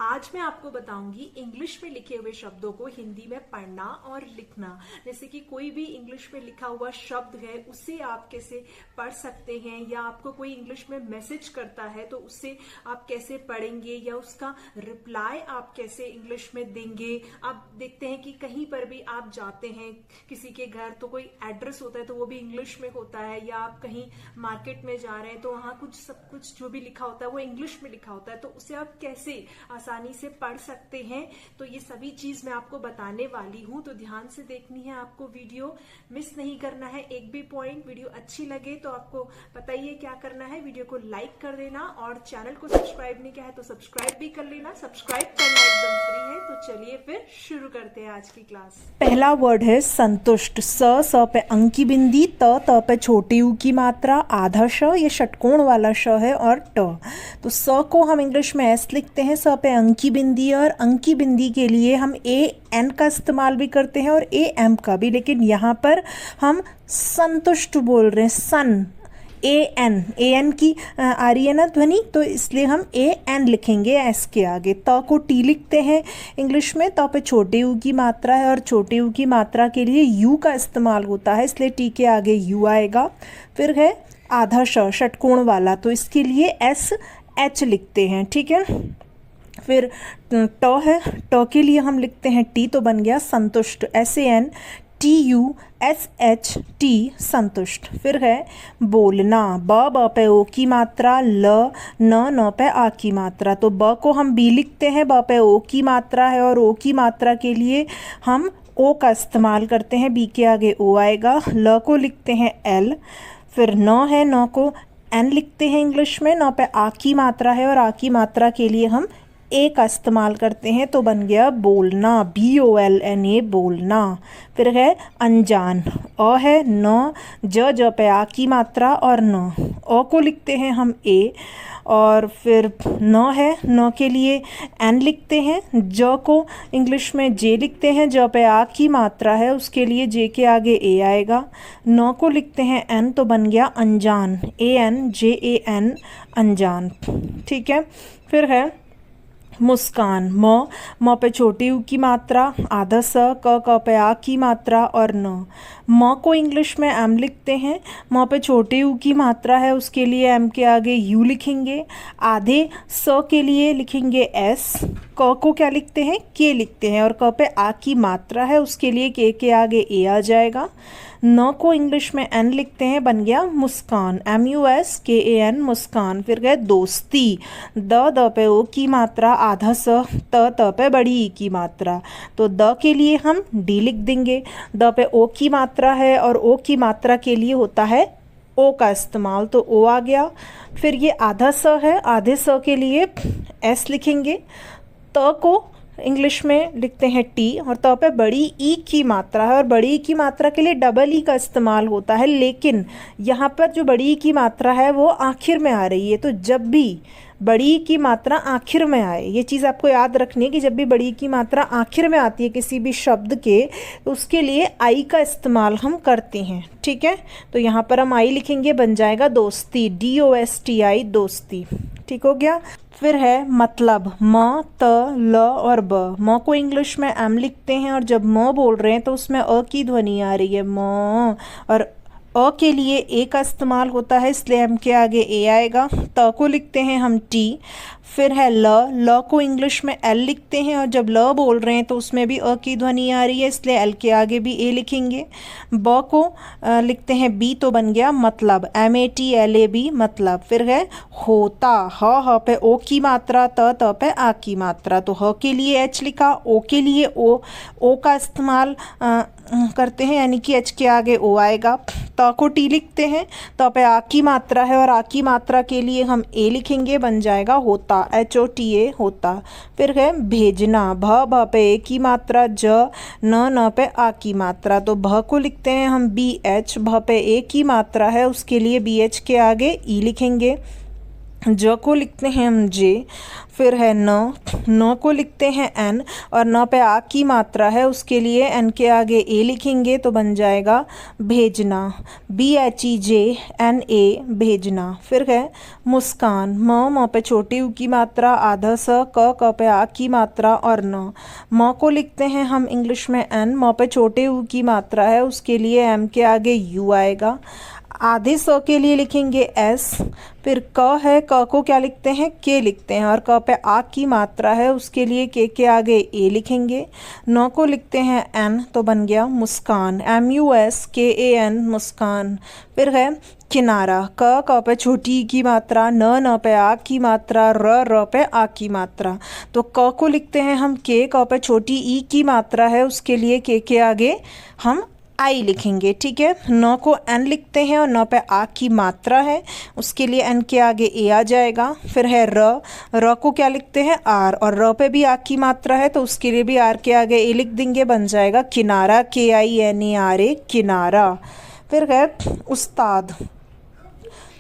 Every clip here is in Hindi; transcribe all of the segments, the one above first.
आज मैं आपको बताऊंगी इंग्लिश में लिखे हुए शब्दों को हिंदी में पढ़ना और लिखना। जैसे कि कोई भी इंग्लिश में लिखा हुआ शब्द है उसे आप कैसे पढ़ सकते हैं, या आपको कोई इंग्लिश में मैसेज करता है तो उससे आप कैसे पढ़ेंगे, या उसका रिप्लाई आप कैसे इंग्लिश में देंगे। आप देखते हैं कि कहीं पर भी आप जाते हैं किसी के घर तो कोई एड्रेस होता है तो वो भी इंग्लिश में होता है, या आप कहीं मार्केट में जा रहे हैं तो वहां कुछ सब कुछ जो भी लिखा होता है वो इंग्लिश में लिखा होता है, तो उसे आप कैसे आसानी से पढ़ सकते हैं। तो ये सभी चीज मैं आपको बताने वाली हूं, तो ध्यान से देखनी है आपको, वीडियो मिस नहीं करना है एक भी पॉइंट। वीडियो अच्छी लगे तो आपको पता ही है क्या करना है, वीडियो को लाइक कर देना और चैनल को सब्सक्राइब नहीं किया है तो सब्सक्राइब भी कर लेना। सब्सक्राइब करना एकदम फ्री है। तो चलिए फिर शुरू करते हैं आज की क्लास। पहला वर्ड है संतुष्ट। स पे अंक की बिंदी, त पे छोटी ऊ की मात्रा, आधा श, ये षटकोण वाला श है, और ट। तो स को हम इंग्लिश में एस लिखते हैं, स पे अंक की बिंदी, और अंक की बिंदी के लिए हम ए एन का इस्तेमाल भी करते हैं और ए एम का भी, लेकिन यहाँ पर हम संतुष्ट बोल रहे हैं। सन, ए एन की आ रही है ना ध्वनि, तो इसलिए हम ए एन लिखेंगे एस के आगे। त को टी लिखते हैं इंग्लिश में, त पे छोटे यू की मात्रा है और छोटे यू की मात्रा के लिए यू का इस्तेमाल होता है, इसलिए टी के आगे यू आएगा। फिर है आधा श, षटकोण वाला, तो इसके लिए एस एच लिखते हैं, ठीक है। फिर ट है, ट के लिए हम लिखते हैं टी, तो बन गया संतुष्ट, SANTUSHT, संतुष्ट। फिर है बोलना। ब पे ओ की मात्रा, ल न पे आ की मात्रा, तो ब को हम बी लिखते हैं, ब पे ओ की मात्रा है और ओ की मात्रा के लिए हम ओ का इस्तेमाल करते हैं, बी के आगे ओ आएगा। ल को लिखते हैं एल। फिर न है, न को एन लिखते हैं इंग्लिश में, न पे आ की मात्रा है और आ की मात्रा के लिए हम ए का इस्तेमाल करते हैं, तो बन गया बोलना, BOLNA, बोलना। फिर है अनजान। अ है, न ज पे आ की मात्रा और न, अ को लिखते हैं हम ए, और फिर न है, न के लिए एन लिखते हैं, ज को इंग्लिश में जे लिखते हैं, ज पे आ की मात्रा है उसके लिए जे के आगे ए आएगा। न को लिखते हैं एन, तो बन गया अनजान, ANJAN, अनजान, ठीक है। फिर है मुस्कान। म पे छोटी ऊ की मात्रा, आधा स, क पे आ की मात्रा और न। म को इंग्लिश में एम लिखते हैं, म पे छोटे ऊ की मात्रा है उसके लिए एम के आगे यू लिखेंगे। आधे स के लिए लिखेंगे एस। क को क्या लिखते हैं, के लिखते हैं, और क पे आ की मात्रा है उसके लिए के आगे ए आ जाएगा। न को इंग्लिश में एन लिखते हैं, बन गया मुस्कान, MUSKAN, मुस्कान। फिर गए दोस्ती। द पे ओ की मात्रा, आधा स, त पे बड़ी ई की मात्रा, तो द के लिए हम डी लिख देंगे। द पे ओ की मात्रा है और ओ की मात्रा के लिए होता है ओ का इस्तेमाल, तो ओ आ गया। फिर ये आधा स है, आधे स के लिए एस लिखेंगे। त को इंग्लिश में लिखते हैं टी, और त पे बड़ी ई की मात्रा है और बड़ी ई की मात्रा के लिए डबल ई का इस्तेमाल होता है, लेकिन यहाँ पर जो बड़ी ई की मात्रा है वो आखिर में आ रही है, तो जब भी बड़ी ई की मात्रा आखिर में आए, ये चीज़ आपको याद रखनी है कि जब भी बड़ी ई की मात्रा आखिर में आती है किसी भी शब्द के, तो उसके लिए आई का इस्तेमाल हम करते हैं, ठीक है। तो यहाँ पर हम आई लिखेंगे, बन जाएगा दोस्ती, DOSTI, दोस्ती, ठीक हो गया। फिर है मतलब। म, त, ल और ब। म को इंग्लिश में एम लिखते हैं और जब म बोल रहे हैं तो उसमें अ की ध्वनि आ रही है, म, और अ के लिए ए का इस्तेमाल होता है, इसलिए एम के आगे ए आएगा। त को लिखते हैं हम टी। फिर है ल को इंग्लिश में एल लिखते हैं और जब ल बोल रहे हैं तो उसमें भी अ की ध्वनि आ रही है, इसलिए एल के आगे भी ए लिखेंगे। ब को लिखते हैं बी, तो बन गया मतलब, MATLAB, मतलब। फिर है होता। ह पे ओ की मात्रा, त पे आ की मात्रा, तो ह के लिए एच लिखा, ओ के लिए ओ का इस्तेमाल करते हैं, यानी कि एच के आगे ओ आएगा। त को टी लिखते हैं, त पे आ की मात्रा है और आ की मात्रा के लिए हम ए लिखेंगे, बन जाएगा होता, HOTA, होता। फिर है भेजना। भ पे ए की मात्रा, ज न पे आ की मात्रा, तो भ को लिखते हैं हम BH, भ पे ए की मात्रा है उसके लिए BH के आगे ई लिखेंगे। ज को लिखते हैं हम जे, फिर है न को लिखते हैं एन, और न पे आ की मात्रा है, उसके लिए एन के आगे ए लिखेंगे तो बन जाएगा भेजना, BHEJNA भेजना। फिर है मुस्कान, म पे छोटी ऊ की मात्रा, आधा स, क पे आ की मात्रा और न। म को लिखते हैं हम इंग्लिश में एन, म पे छोटे ऊ की मात्रा है, उसके लिए एम के आगे यू आएगा। आधे स के लिए लिखेंगे एस, फिर क है, क को क्या लिखते हैं, के लिखते हैं, और क पे आ की मात्रा है, उसके लिए के आगे ए लिखेंगे। न को लिखते हैं एन, तो बन गया मुस्कान, MUSKAN मुस्कान। फिर है किनारा, क पे छोटी ई की मात्रा, न पे आ की मात्रा, र पे आ की मात्रा। तो क को लिखते हैं हम के, क पे छोटी ई की मात्रा है, उसके लिए के आगे हम आई लिखेंगे, ठीक है। न को एन लिखते हैं और न पे आ की मात्रा है, उसके लिए एन के आगे ए आ जाएगा। फिर है र को क्या लिखते हैं आर, और र पे भी आ की मात्रा है, तो उसके लिए भी आर के आगे ए लिख देंगे, बन जाएगा किनारा, KINARA किनारा। फिर है उस्ताद,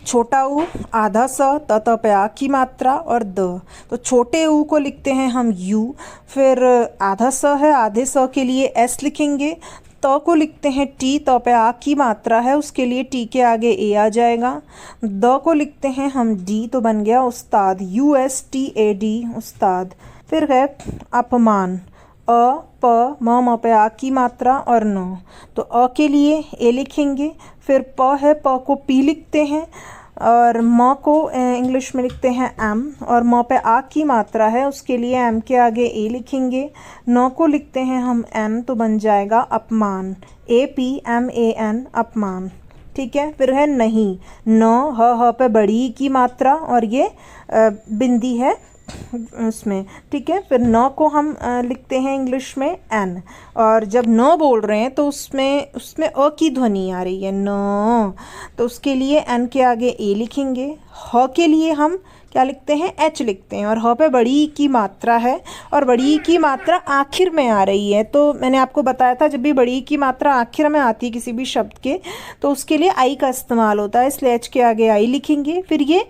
छोटा ऊ, आधा स, त पे आ की मात्रा और द, तो छोटे ऊ को लिखते हैं हम यू, फिर आधा स है, आधे स के लिए एस लिखेंगे। त को लिखते हैं टी, त पे आ की मात्रा है, उसके लिए टी के आगे ए आ जाएगा। द को लिखते हैं हम डी, तो बन गया उस्ताद, USTAD उस्ताद। फिर है अपमान, अ प म पे आ की मात्रा और न, तो अ के लिए ए लिखेंगे। फिर प है, प को पी लिखते हैं, और म को इंग्लिश में लिखते हैं एम, और म पे आ की मात्रा है, उसके लिए एम के आगे ए लिखेंगे। न को लिखते हैं हम एन, तो बन जाएगा अपमान, APMAN अपमान, ठीक है। फिर है नहीं, न ह पे बड़ी की मात्रा, और ये बिंदी है उसमें, ठीक है। फिर न को हम लिखते हैं इंग्लिश में एन, और जब न बोल रहे हैं तो उसमें अ की ध्वनि आ रही है न, तो उसके लिए एन के आगे ए लिखेंगे। ह के लिए हम क्या लिखते हैं, एच लिखते हैं, और ह पे बड़ी ई की मात्रा है, और बड़ी ई की मात्रा आखिर में आ रही है, तो मैंने आपको बताया था जब भी बड़ी ई की मात्रा आखिर में आती है किसी भी शब्द के, तो उसके लिए आई का इस्तेमाल होता है, इसलिए एच के आगे आई लिखेंगे। फिर ये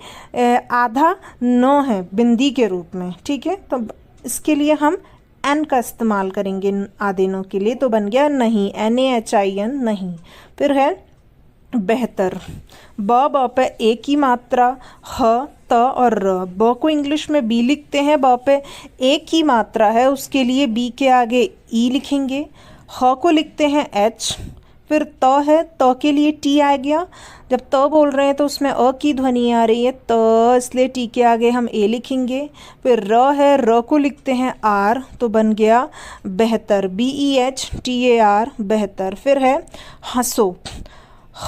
आधा न है बिंदी के रूप में, ठीक है, तो इसके लिए हम एन का इस्तेमाल करेंगे आधे न के लिए, तो बन गया नहीं, NAHIN नहीं। फिर है बेहतर, ब पे ए की मात्रा, ह त और र, ब को इंग्लिश में बी लिखते हैं, ब पे ए की मात्रा है, उसके लिए बी के आगे ई लिखेंगे। ह को लिखते हैं एच, फिर त है, त के लिए टी आ गया, जब त बोल रहे हैं तो उसमें अ की ध्वनि आ रही है त, इसलिए टी के आगे हम ए लिखेंगे। फिर र है, र को लिखते हैं आर, तो बन गया बेहतर, BEHTAR बेहतर। फिर है हंसो,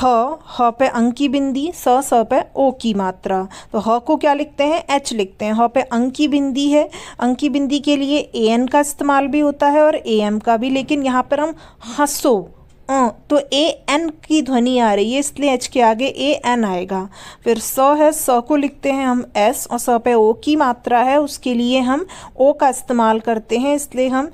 ह पे अंक की बिंदी, स पे ओ की मात्रा, तो ह को क्या लिखते हैं, एच लिखते हैं, ह पे अंक की बिंदी है, अंक की बिंदी के लिए AN का इस्तेमाल भी होता है और AM का भी, लेकिन यहाँ पर हम हंसो तो AN की ध्वनि आ रही है, इसलिए एच के आगे AN आएगा। फिर स है, स को लिखते हैं हम एस, और स पे ओ की मात्रा है, उसके लिए हम ओ का इस्तेमाल करते हैं, इसलिए हम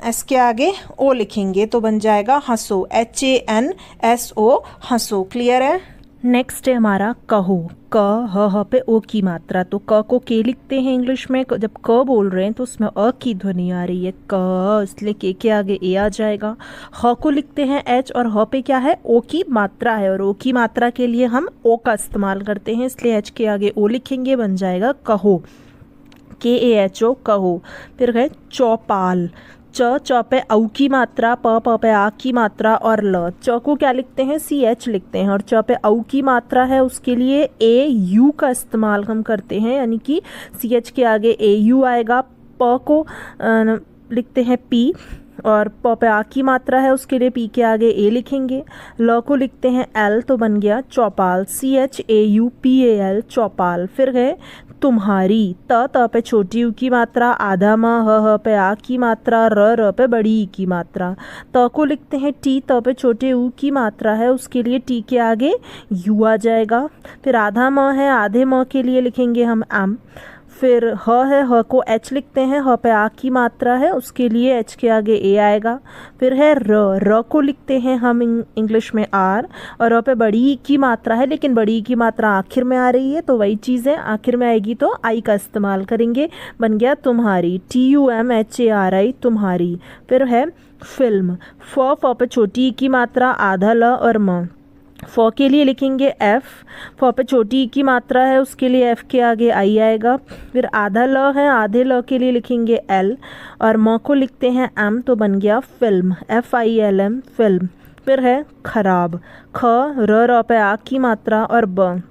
एस के आगे ओ लिखेंगे, तो बन जाएगा हंसो, HANSO हंसो। क्लियर है। नेक्स्ट है हमारा कहो, क ह पे ओ की मात्रा, तो क को के लिखते हैं इंग्लिश में, जब क बोल रहे हैं तो उसमें अ की ध्वनि आ रही है क, इसलिए के आगे ए आ जाएगा। ह को लिखते हैं एच, और ह पे क्या है, ओ की मात्रा है, और ओ की मात्रा के लिए हम ओ का इस्तेमाल करते हैं, इसलिए एच के आगे ओ लिखेंगे, बन जाएगा कहो, KAHO कहो। फिर है चौपाल, च पे औ की मात्रा, प पे आ की मात्रा और ल, च को क्या लिखते हैं, CH लिखते हैं, और च पे औ की मात्रा है, उसके लिए AU का इस्तेमाल हम करते हैं, यानी कि CH के आगे AU आएगा। प को लिखते हैं P, और प पे आ की मात्रा है, उसके लिए पी के आगे ए लिखेंगे। ल को लिखते हैं एल, तो बन गया चौपाल, CHAUPAL चौपाल। फिर है तुम्हारी, त पे छोटी यू की मात्रा, आधा म, ह पे आ की मात्रा, र पे बड़ी ई की मात्रा। त को लिखते हैं टी, त पे छोटे यू की मात्रा है, उसके लिए टी के आगे यू आ जाएगा। फिर आधा म है, आधे म के लिए लिखेंगे हम एम। फिर ह है, ह को एच लिखते हैं, ह पे आ की मात्रा है उसके लिए एच के आगे ए आएगा। फिर है र को लिखते हैं हम इंग्लिश में आर, और र पे बड़ी ई की मात्रा है लेकिन बड़ी ई की मात्रा आखिर में आ रही है तो वही चीज़ है, आखिर में आएगी तो आई का इस्तेमाल करेंगे, बन गया तुम्हारी, TUMHARI तुम्हारी। फिर है फिल्म, फ पे छोटी ई की मात्रा, आधा ल और म। फ के लिए लिखेंगे एफ, फ पे छोटी ई की मात्रा है उसके लिए एफ के आगे आई आएगा। फिर आधा ल है, आधे ल के लिए लिखेंगे एल, और म को लिखते हैं एम, तो बन गया फिल्म, FILM फिल्म। फिर है खराब, ख र पे आ की मात्रा और ब,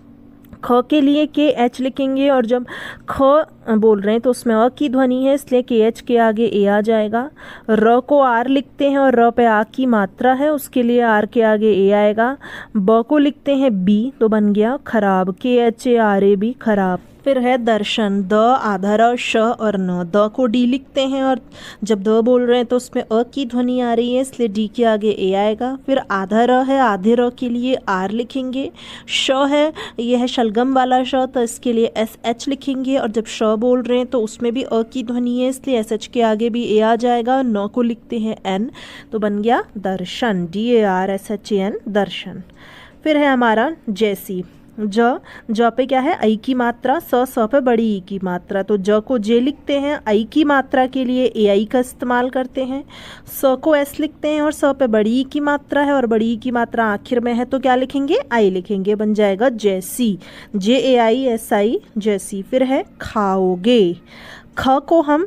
ख के लिए के एच लिखेंगे, और जब ख बोल रहे हैं तो उसमें अ की ध्वनि है इसलिए के एच के आगे ए आ जाएगा। र को आर लिखते हैं और र पे आ की मात्रा है उसके लिए आर के आगे ए आएगा। ब को लिखते हैं बी, तो बन गया खराब, KHARAB खराब। फिर है दर्शन, द आधा र श और न, द को डी लिखते हैं और जब द बोल रहे हैं तो उसमें अ की ध्वनि आ रही है इसलिए डी के आगे ए आएगा। फिर आधा र है, आधे र के लिए आर लिखेंगे। श है, यह है शलगम वाला श तो इसके लिए SH लिखेंगे, और जब श बोल रहे हैं तो उसमें भी अ की ध्वनि है इसलिए SH के आगे भी ए आ जाएगा। न को लिखते हैं एन, तो बन गया दर्शन, DARSHAN दर्शन। फिर है हमारा जैसी, ज पे क्या है आई की मात्रा, स पे बड़ी ई की मात्रा, तो ज को जे लिखते हैं, आई की मात्रा के लिए ए आई का इस्तेमाल करते हैं। स को एस लिखते हैं और स पे बड़ी ई की मात्रा है और बड़ी ई की मात्रा आखिर में है तो क्या लिखेंगे, आई लिखेंगे, बन जाएगा जैसी, JAISI जैसी। फिर है खाओगे, ख को हम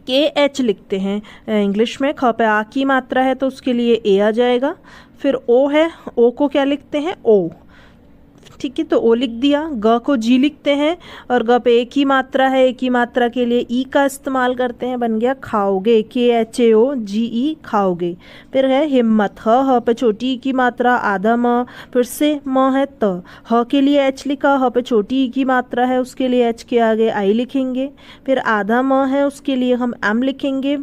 KH लिखते हैं इंग्लिश में, ख पे आ की मात्रा है तो उसके लिए ए आ जाएगा। फिर ओ है, ओ को क्या लिखते हैं, ओ, ठीक है, तो ओ लिख दिया। ग को जी लिखते हैं और ग पे एक ही मात्रा है, एक ही मात्रा के लिए ई का इस्तेमाल करते हैं, बन गया खाओगे, KHAOGE खाओगे। फिर है हिम्मत, ह पे छोटी ई की मात्रा, आधा म, फिर से म है त, ह के लिए एच लिखा, ह पे छोटी ई की मात्रा है उसके लिए एच के आगे आई लिखेंगे। फिर आधा म है उसके लिए हम एम लिखेंगे।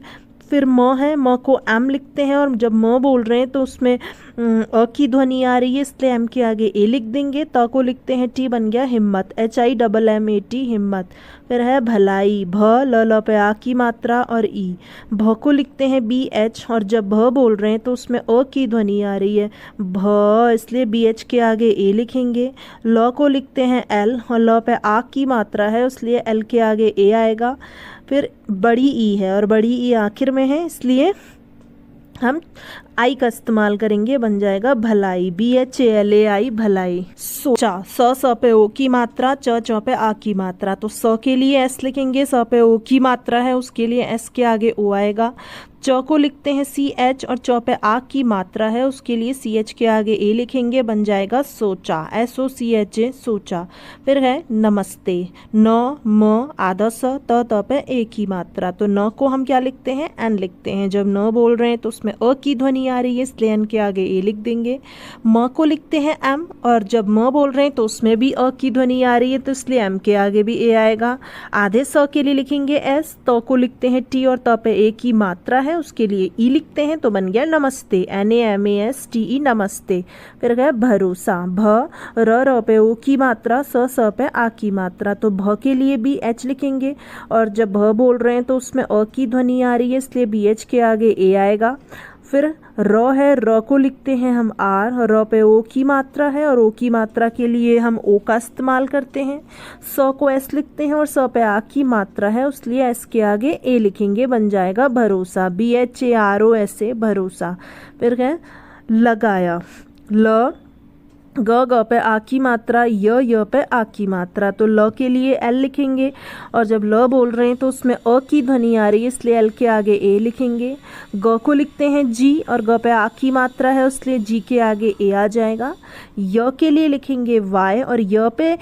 फिर म है, म को एम लिखते हैं और जब म बोल रहे हैं तो उसमें अ की ध्वनि आ रही है इसलिए एम के आगे ए लिख देंगे। त को लिखते हैं टी, बन गया हिम्मत, HIMMAT हिम्मत। फिर है भलाई, भ ल पे आ की मात्रा और ई, भ को लिखते हैं BH और जब भ बोल रहे हैं तो उसमें अ की ध्वनि आ रही है भ इसलिए BH के आगे ए लिखेंगे। ल को लिखते हैं L और ल पे आ की मात्रा है इसलिए L के आगे ए आएगा। फिर बड़ी ई है और बड़ी ई आखिर में है इसलिए हम आई का इस्तेमाल करेंगे, बन जाएगा भलाई, BHALAI भलाई। सोचा, स पे ओ की मात्रा, च पे आ की मात्रा, तो स के लिए एस लिखेंगे, स पे ओ की मात्रा है उसके लिए एस के आगे ओ आएगा। च को लिखते हैं CH और च पे आ की मात्रा है उसके लिए CH के आगे ए लिखेंगे, बन जाएगा सोचा, SOCHA सोचा। फिर है नमस्ते, न म आधा स त पे ए की मात्रा, तो न को हम क्या लिखते हैं, एन लिखते हैं, जब न बोल रहे हैं तो उसमें अ की ध्वनि आ रही है इसलिए एन के आगे ए लिख देंगे। म को लिखते हैं एम और जब म बोल रहे हैं तो उसमें भी अ की ध्वनि आ रही है तो इसलिए एम के आगे भी ए आएगा। आधे स के लिए लिखेंगे एस, त को लिखते हैं टी और त पे ए की मात्रा है उसके लिए ई लिखते हैं तो बन गया नमस्ते, NAMASTE नमस्ते। फिर गया भरोसा, भ र पे ओ की मात्रा, स पे आ की मात्रा, तो भ के लिए भी एच लिखेंगे और जब भ बोल रहे हैं तो उसमें अ की ध्वनि आ रही है इसलिए BH के आगे ए आएगा। फिर र है, र को लिखते हैं हम आर, र पे ओ की मात्रा है और ओ की मात्रा के लिए हम ओ का इस्तेमाल करते हैं। स को एस लिखते हैं और स पे आ की मात्रा है उसलिए एस के आगे ए लिखेंगे, बन जाएगा भरोसा, BHAROSA भरोसा। फिर है लगाया, ल ग पे आ की मात्रा, य पे आ की मात्रा, तो ल के लिए एल लिखेंगे और जब ल बोल रहे हैं तो उसमें अ की ध्वनि आ रही है इसलिए एल के आगे ए लिखेंगे। ग को लिखते हैं जी और ग पे आ की मात्रा है इसलिए जी के आगे ए आ जाएगा। य के लिए लिखेंगे वाई और य पे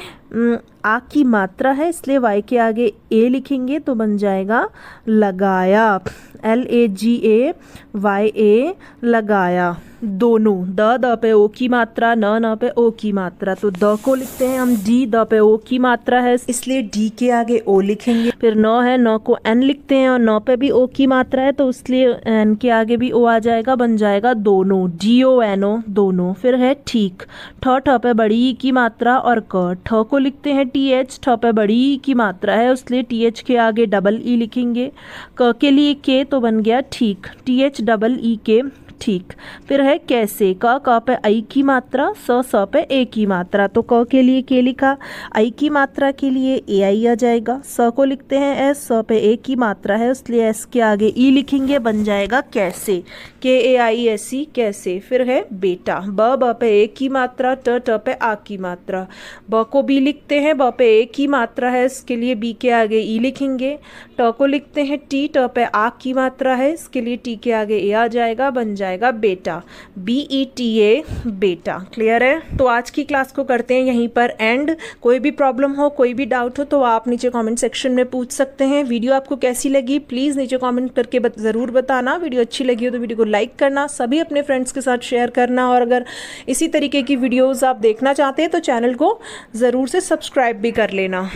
आ की मात्रा है इसलिए वाई के आगे ए लिखेंगे तो बन जाएगा लगाया, LAGAYA लगाया। दोनों, द पे ओ की मात्रा, न पे ओ की मात्रा, तो द को लिखते हैं हम डी, द पे ओ की मात्रा है इसलिए डी के आगे ओ लिखेंगे। फिर न है, न को एन लिखते हैं और न पे भी ओ की मात्रा है तो इसलिए एन के आगे भी ओ आ जाएगा, बन जाएगा दोनों, DONO दोनों। फिर है ठीक, ठ पे बड़ी ई की मात्रा और क, ठ को लिखते हैं TH, ठ पे बड़ी ई की मात्रा है इसलिए TH के आगे डबल ई लिखेंगे। क के लिए के तो बन गया ठीक, TH डबल ई के ठीक। फिर है कैसे, क पे आई की मात्रा, स पे ए की मात्रा, तो क के लिए के लिखा, आई की मात्रा के लिए ए आई आ जाएगा। स को लिखते हैं एस, स पे ए की मात्रा है इसलिए एस के आगे ई लिखेंगे, बन जाएगा कैसे, KAISE कैसे। फिर है बेटा, ब पे ए की मात्रा, ट पे आ की मात्रा, ब को बी लिखते हैं, ब पे ए की मात्रा है इसके लिए बी के आगे ई लिखेंगे। ट को लिखते हैं टी, ट पे आ की मात्रा है इसके लिए टी के आगे ए आ जाएगा, बन जाएगा बेटा, BETA बेटा। क्लियर है? तो आज की क्लास को करते हैं यहीं पर एंड। कोई भी प्रॉब्लम हो, कोई भी डाउट हो तो आप नीचे कमेंट सेक्शन में पूछ सकते हैं। वीडियो आपको कैसी लगी प्लीज़ नीचे कमेंट करके ज़रूर बताना। वीडियो अच्छी लगी हो तो वीडियो को लाइक करना, सभी अपने फ्रेंड्स के साथ शेयर करना, और अगर इसी तरीके की वीडियोज़ आप देखना चाहते हैं तो चैनल को ज़रूर से सब्सक्राइब भी कर लेना।